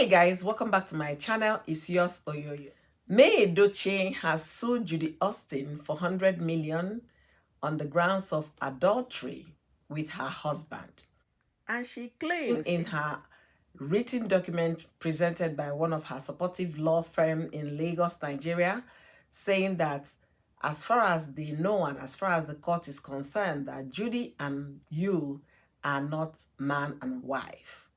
Hey guys, welcome back to my channel. It's yours Oyoyo. May Edochie has sued Judy Austin for 100 million on the grounds of adultery with her husband. And she claims in her written document presented by one of her supportive law firm in Lagos, Nigeria, saying that as far as they know and as far as the court is concerned, that Judy and you are not man and wife.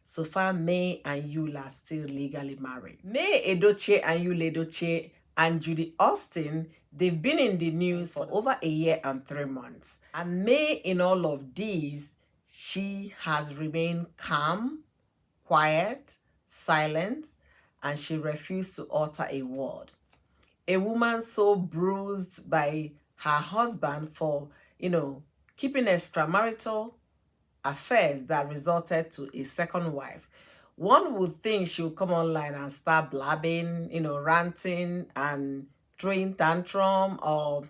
So far, May and Yul are still legally married. May Edochie and Yul Edochie and Judy Austin, they've been in the news for over a year and 3 months. And May, in all of these, she has remained calm, quiet, silent, and she refused to utter a word. A woman so bruised by her husband for, keeping extramarital affairs that resulted to a second wife. One would think she would come online and start blabbing, ranting and throwing tantrum or,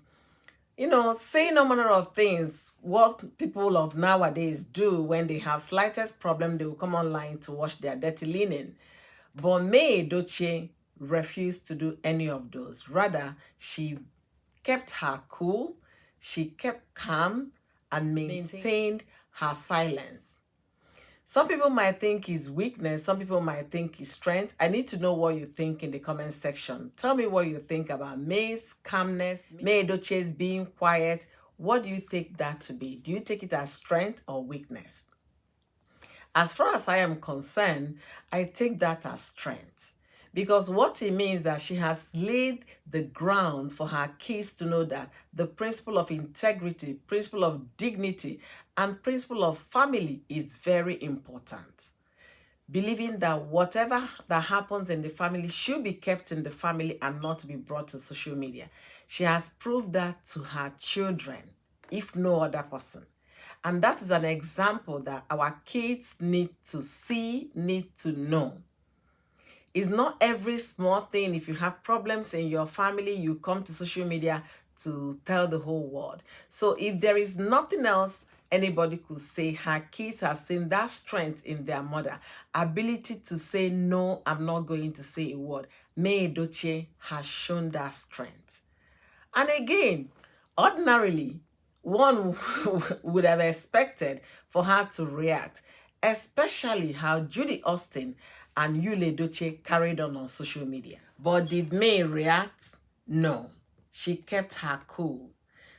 saying all manner of things. What people of nowadays do when they have slightest problem, they will come online to wash their dirty linen. But May Edochie refused to do any of those. Rather, she kept her cool, she kept calm, and maintained her silence. Some people might think it's weakness, some people might think it's strength. I need to know what you think in the comment section. Tell me what you think about May's calmness, May Edochie's being quiet. What do you take that to be? Do you take it as strength or weakness? As far as I am concerned, I take that as strength. Because what it means that she has laid the grounds for her kids to know that the principle of integrity, principle of dignity, and principle of family is very important. Believing that whatever that happens in the family should be kept in the family and not be brought to social media. She has proved that to her children, if no other person. And that is an example that our kids need to see, need to know. It's not every small thing. If you have problems in your family, you come to social media to tell the whole world. So if there is nothing else anybody could say, her kids have seen that strength in their mother, ability to say, no, I'm not going to say a word. May Edochie has shown that strength. And again, ordinarily, one would have expected for her to react, especially how Judy Austin and Yul Edochie carried on social media. But did May react? No. She kept her cool,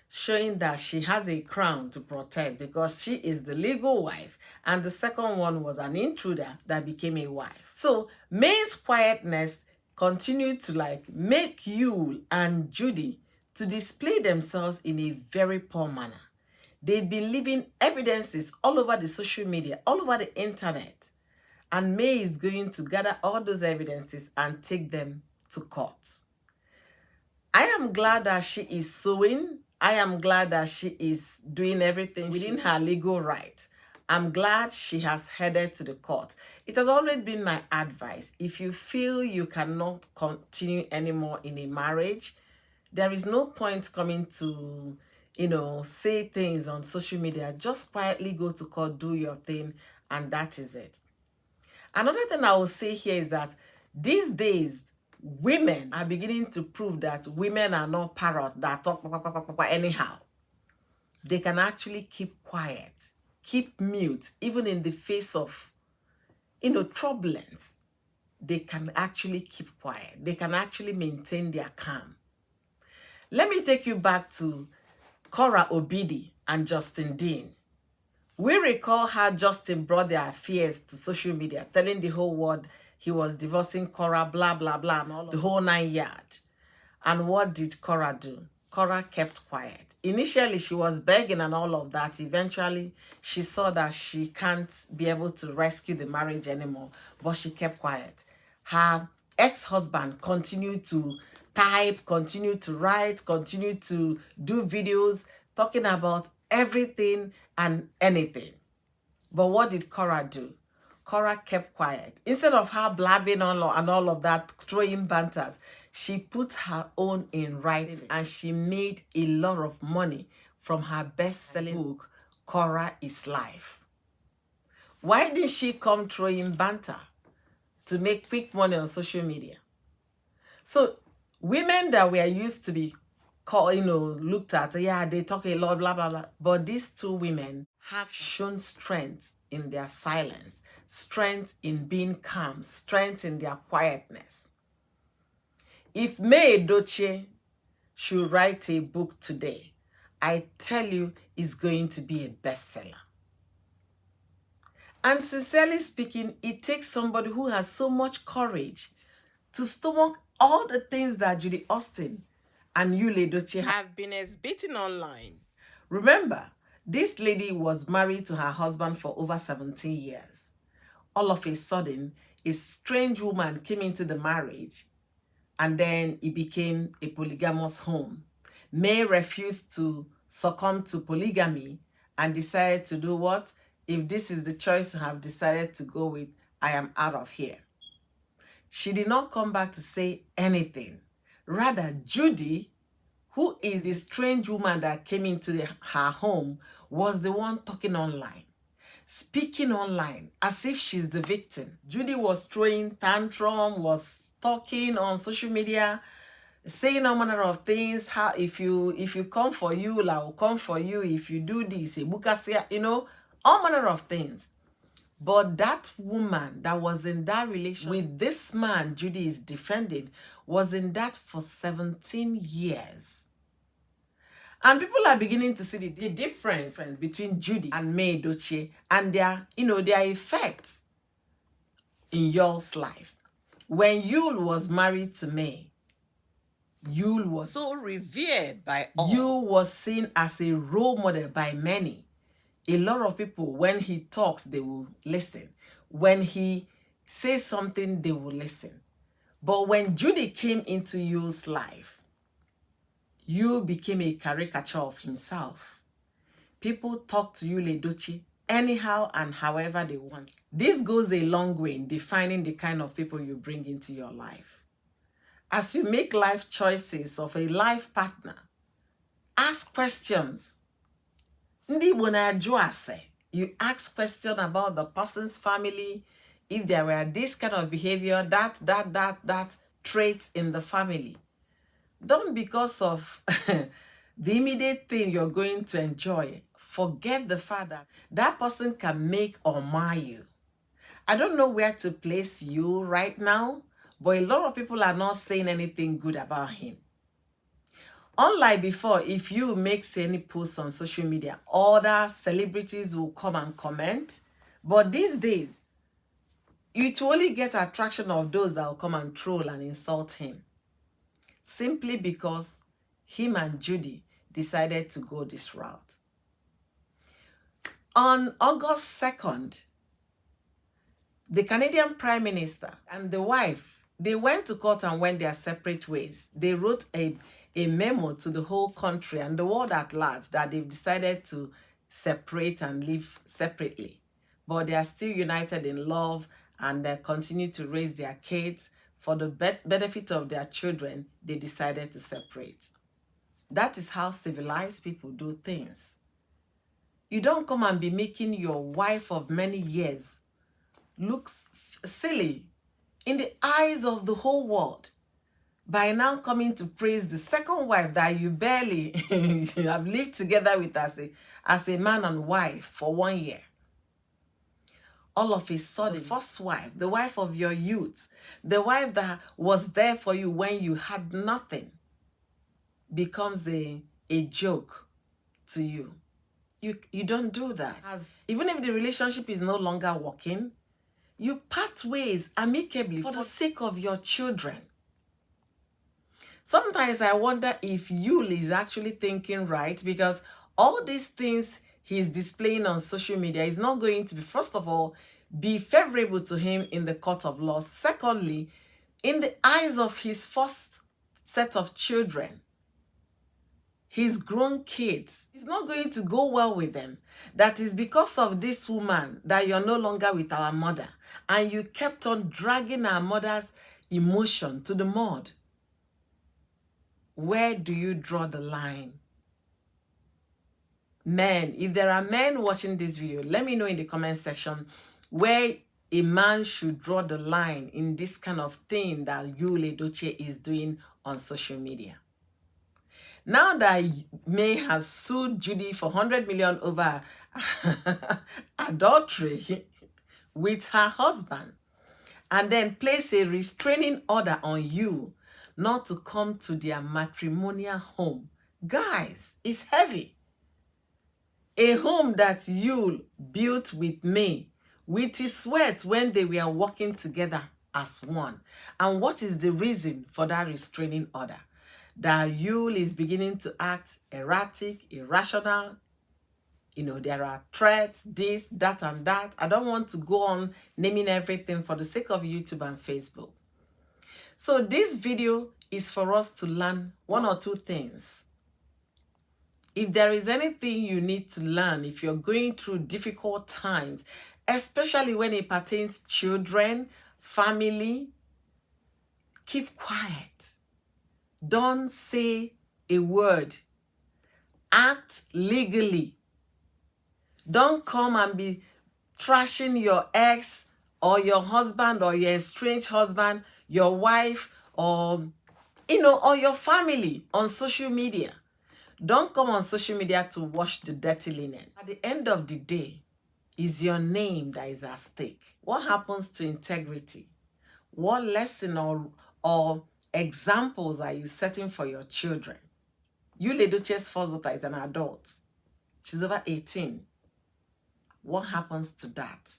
showing that she has a crown to protect because she is the legal wife, and the second one was an intruder that became a wife. So May's quietness continued to make Yul and Judy to display themselves in a very poor manner. They've been leaving evidences all over the social media, all over the internet. And May is going to gather all those evidences and take them to court. I am glad that she is suing. I am glad that she is doing everything within her legal right. I'm glad she has headed to the court. It has always been my advice. If you feel you cannot continue anymore in a marriage, there is no point coming to, say things on social media. Just quietly go to court, do your thing, and that is it. Another thing I will say here is that these days, women are beginning to prove that women are not parrots that talk anyhow. They can actually keep quiet, keep mute, even in the face of, turbulence. They can actually keep quiet. They can actually maintain their calm. Let me take you back to Cora Obidi and Justin Dean. We recall how Justin brought their affairs to social media, telling the whole world he was divorcing Cora, blah, blah, blah, and all the whole 9 yards. And what did Cora do? Cora kept quiet. Initially, she was begging and all of that. Eventually, she saw that she can't be able to rescue the marriage anymore, but she kept quiet. Her ex-husband continued to type, continued to write, continued to do videos talking about everything and anything. But what did Cora do? Cora kept quiet. Instead of her blabbing and all of that, throwing banters, she put her own in writing and she made a lot of money from her best-selling book, Cora is Life. Why did she come throwing banter? to make quick money on social media. So women that were used to be called, looked at, yeah, they talk a lot, blah, blah, blah. But these two women have shown strength in their silence, strength in being calm, strength in their quietness. If Edochie should write a book today, I tell you, it's going to be a bestseller. And sincerely speaking, it takes somebody who has so much courage to stomach all the things that Judy Austin and Edochie have been exhibiting online. Remember, this lady was married to her husband for over 17 years. All of a sudden, a strange woman came into the marriage, and then it became a polygamous home. May refused to succumb to polygamy and decided to do what? If this is the choice you have decided to go with, I am out of here. She did not come back to say anything. Rather, Judy, who is the strange woman that came into her home, was the one talking online, speaking online as if she's the victim. Judy was throwing tantrum, was talking on social media, saying all manner of things. How if you come for you, I will come for you. If you do this, all manner of things. But that woman that was in that relationship with this man Judy is defending was in that for 17 years. And people are beginning to see the difference between Judy and Edochie and their effects in Yul's life. When Yul was married to May, Yul was so revered by all. Yul was seen as a role model by many. A lot of people, when he talks, they will listen. When he says something, they will listen. But when Judy came into Yul's life, Yul became a caricature of himself. People talk to Yul Edochie anyhow and however they want. This goes a long way in defining the kind of people you bring into your life. As you make life choices of a life partner, ask questions. You ask questions about the person's family, if there were this kind of behavior, that traits in the family. Don't, because of the immediate thing you're going to enjoy, forget the fact that that person can make or mar you. I don't know where to place you right now, but a lot of people are not saying anything good about him. Unlike before, if you make any posts on social media, other celebrities will come and comment. But these days, you only get attraction of those that will come and troll and insult him. Simply because him and Judy decided to go this route. On August 2nd, the Canadian Prime Minister and the wife, they went to court and went their separate ways. They wrote a memo to the whole country and the world at large that they've decided to separate and live separately. But they are still united in love and they continue to raise their kids. For the benefit of their children, they decided to separate. That is how civilized people do things. You don't come and be making your wife of many years look silly in the eyes of the whole world by now coming to praise the second wife that you barely have lived together with as a man and wife for 1 year. All of a sudden, the first wife, the wife of your youth, the wife that was there for you when you had nothing, becomes a joke to you. You don't do that. Even if the relationship is no longer working, you part ways amicably for the sake of your children. Sometimes I wonder if Yul is actually thinking right, because all these things he's displaying on social media is not going to be, first of all, be favorable to him in the court of law. Secondly, in the eyes of his first set of children, his grown kids, it's not going to go well with them. That is because of this woman that you're no longer with our mother. And you kept on dragging our mother's emotion to the mud. Where do you draw the line? Men, if there are men watching this video, let me know in the comment section where a man should draw the line in this kind of thing that Edochie is doing on social media. Now that May has sued Judy for 100 million over adultery with her husband, and then place a restraining order on you not to come to their matrimonial home. Guys, it's heavy. A home that you built with May, with his sweat when they were working together as one. And what is the reason for that restraining order? That Yule is beginning to act erratic, irrational. You know, there are threats, this, that, and that. I don't want to go on naming everything for the sake of YouTube and Facebook. So this video is for us to learn one or two things. If there is anything you need to learn, if you're going through difficult times, especially when it pertains to children, family, keep quiet. Don't say a word. Act legally. Don't come and be trashing your ex or your husband or your estranged husband, your wife, or or your family on social media. Don't come on social media to wash the dirty linen. At the end of the day, is your name that is at stake. What happens to integrity? What lesson or examples are you setting for your children? Edochie's first daughter is an adult. She's over 18. What happens to that?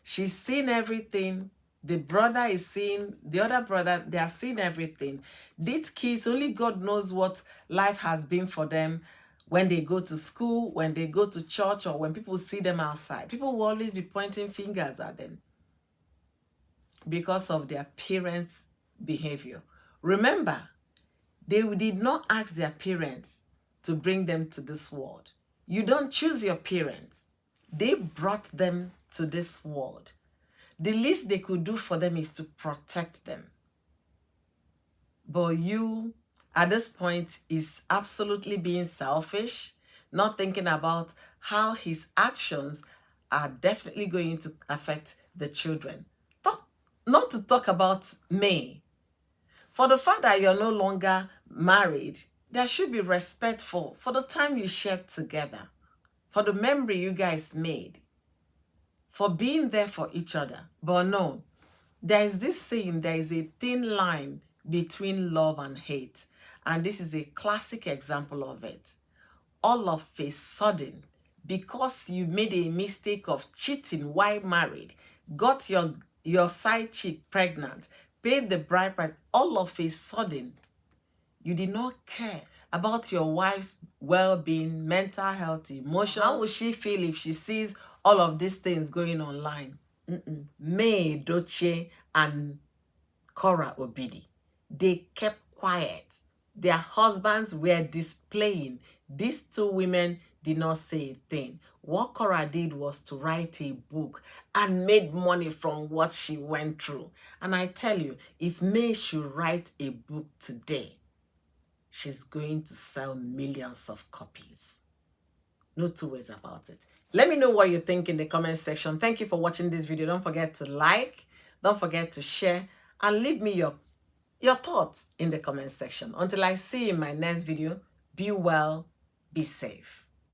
She's seen everything. The brother is seeing, the other brother, they are seeing everything. These kids, only God knows what life has been for them when they go to school, when they go to church, or when people see them outside. People will always be pointing fingers at them because of their parents' behavior. Remember, they did not ask their parents to bring them to this world. You don't choose your parents. They brought them to this world. The least they could do for them is to protect them. But you, at this point, is absolutely being selfish, not thinking about how his actions are definitely going to affect the children. Not to talk about May. For the fact that you're no longer married, there should be respect for the time you shared together, for the memory you guys made, for being there for each other. But no, there is this saying, there is a thin line between love and hate. And this is a classic example of it. All of a sudden, because you made a mistake of cheating while married, got your side chick pregnant, paid the bride price, all of a sudden, you did not care about your wife's well-being, mental health, emotion. How will she feel if she sees all of these things going online? May Edochie and Cora Obidi, they kept quiet. Their husbands were displaying. These two women did not say a thing. What Cora did was to write a book and made money from what she went through. And I tell you, if May should write a book today, she's going to sell millions of copies. No two ways about it. Let me know what you think in the comment section. Thank you for watching this video. Don't forget to like, don't forget to share, and leave me your thoughts in the comment section. Until I see you in my next video, be well, be safe.